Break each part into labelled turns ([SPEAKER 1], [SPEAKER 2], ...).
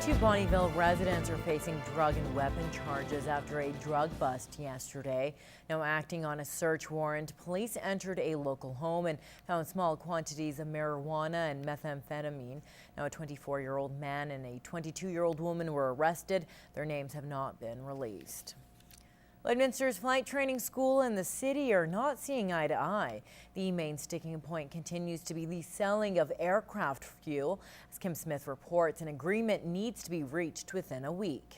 [SPEAKER 1] Two Bonnyville residents are facing drug and weapon charges after a drug bust yesterday. Now, acting on a search warrant, police entered a local home and found small quantities of marijuana and methamphetamine. Now, a 24-year-old man and a 22-year-old woman were arrested. Their names have not been released. Lloydminster's flight training school and the city are not seeing eye to eye. The main sticking point continues to be the selling of aircraft fuel. As Kim Smith reports, an agreement needs to be reached within a week.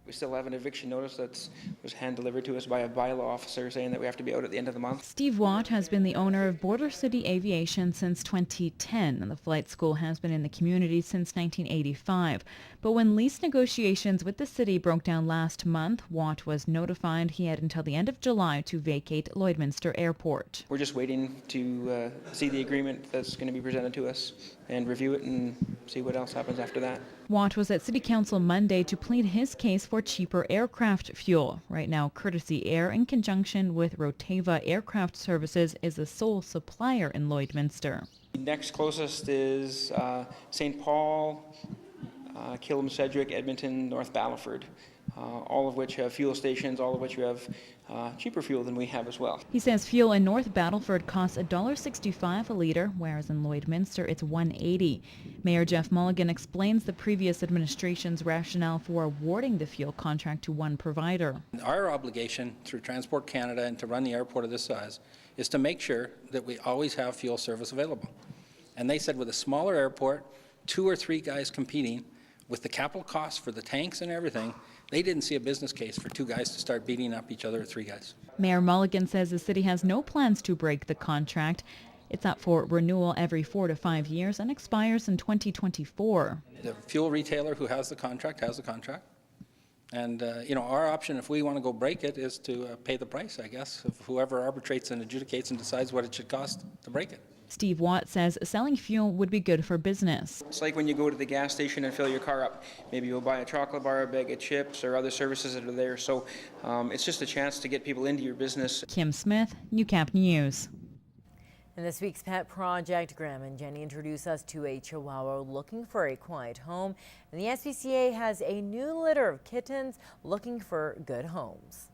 [SPEAKER 2] We still have an eviction notice that was hand-delivered to us by a bylaw officer saying that we have to be out at the end of the month.
[SPEAKER 3] Steve Watt has been the owner of Border City Aviation since 2010, and the flight school has been in the community since 1985. But when lease negotiations with the city broke down last month, Watt was notified he had until the end of July to vacate Lloydminster Airport.
[SPEAKER 2] We're just waiting to see the agreement that's going to be presented to us and review it and see what else happens after that.
[SPEAKER 3] Watt was at City Council Monday to plead his case for cheaper aircraft fuel. Right now, Courtesy Air, in conjunction with Rotava Aircraft Services, is the sole supplier in Lloydminster.
[SPEAKER 2] The next closest is St. Paul, Killam, Sedgwick, Edmonton, North Battleford, all of which have fuel stations, all of which have cheaper fuel than we have as well.
[SPEAKER 3] He says fuel in North Battleford costs $1.65 a litre, whereas in Lloydminster it's $1.80. Mayor Jeff Mulligan explains the previous administration's rationale for awarding the fuel contract to one provider.
[SPEAKER 4] Our obligation through Transport Canada and to run the airport of this size is to make sure that we always have fuel service available. And they said with a smaller airport, 2 or 3 guys competing, with the capital costs for the tanks and everything, they didn't see a business case for 2 guys to start beating up each other, or 3 guys.
[SPEAKER 3] Mayor Mulligan says the city has no plans to break the contract. It's up for renewal every 4 to 5 years and expires in 2024.
[SPEAKER 4] The fuel retailer who has the contract has the contract. And, our option, if we want to go break it, is to pay the price, I guess, of whoever arbitrates and adjudicates and decides what it should cost to break it.
[SPEAKER 3] Steve Watt says selling fuel would be good for business.
[SPEAKER 2] It's like when you go to the gas station and fill your car up. Maybe you'll buy a chocolate bar, a bag of chips, or other services that are there. So it's just a chance to get people into your business.
[SPEAKER 3] Kim Smith, Newcap News.
[SPEAKER 1] In this week's Pet Project, Graham and Jenny introduce us to a Chihuahua looking for a quiet home. And the SPCA has a new litter of kittens looking for good homes.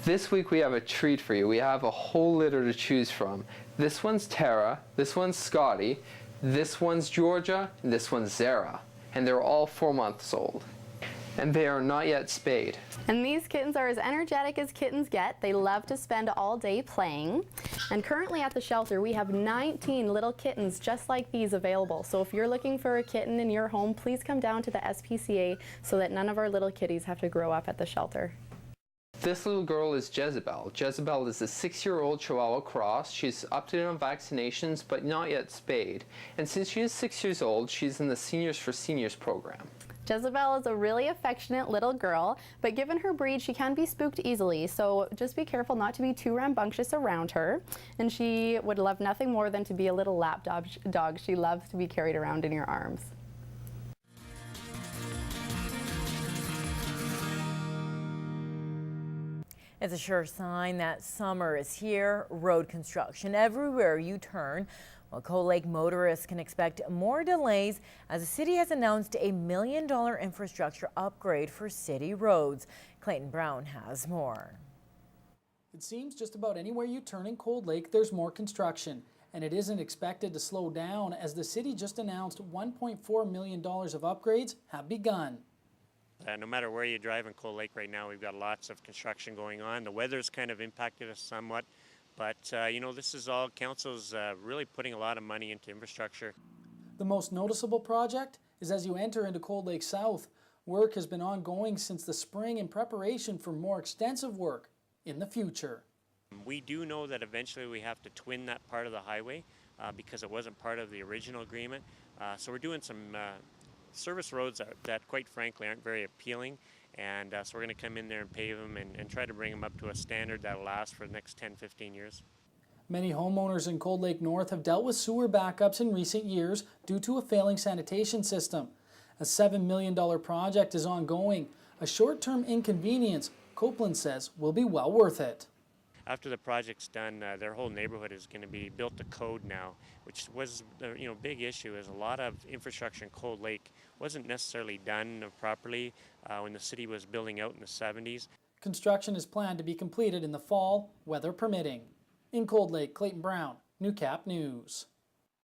[SPEAKER 5] This week we have a treat for you. We have a whole litter to choose from. This one's Tara, this one's Scotty, this one's Georgia, and this one's Zara. And they're all 4 months old. And they are not yet spayed.
[SPEAKER 6] And these kittens are as energetic as kittens get. They love to spend all day playing. And currently at the shelter, we have 19 little kittens just like these available. So if you're looking for a kitten in your home, please come down to the SPCA so that none of our little kitties have to grow up at the shelter.
[SPEAKER 5] This little girl is Jezebel. Jezebel is a 6-year-old Chihuahua cross. She's up to date on vaccinations, but not yet spayed. And since she is 6 years old, she's in the Seniors for Seniors program.
[SPEAKER 6] Jezebel is a really affectionate little girl, but given her breed, she can be spooked easily, so just be careful not to be too rambunctious around her. And she would love nothing more than to be a little lap dog. She loves to be carried around in your arms.
[SPEAKER 1] It's a sure sign that summer is here. Road construction everywhere you turn. Well, Cold Lake motorists can expect more delays as the city has announced a $1 million infrastructure upgrade for city roads. Clayton Brown has more.
[SPEAKER 7] It seems just about anywhere you turn in Cold Lake, there's more construction. And it isn't expected to slow down as the city just announced $1.4 million of upgrades have begun.
[SPEAKER 8] No matter where you drive in Cold Lake right now, we've got lots of construction going on. The weather's kind of impacted us somewhat, but this is all council's really putting a lot of money into infrastructure.
[SPEAKER 7] The most noticeable project is as you enter into Cold Lake South. Work has been ongoing since the spring in preparation for more extensive work in the future.
[SPEAKER 8] We do know that eventually we have to twin that part of the highway because it wasn't part of the original agreement. So we're doing some service roads that quite frankly aren't very appealing, and so we're going to come in there and pave them and try to bring them up to a standard that will last for the next 10-15 years.
[SPEAKER 7] Many homeowners in Cold Lake North have dealt with sewer backups in recent years due to a failing sanitation system. A $7 million project is ongoing. A short-term inconvenience, Copeland says, will be well worth it.
[SPEAKER 8] after the project's done, their whole neighborhood is going to be built to code now, which was the big issue. Is a lot of infrastructure in Cold Lake wasn't necessarily done properly when the city was building out in the 70s.
[SPEAKER 7] Construction is planned to be completed in the fall, weather permitting. In Cold Lake, Clayton Brown, Newcap News.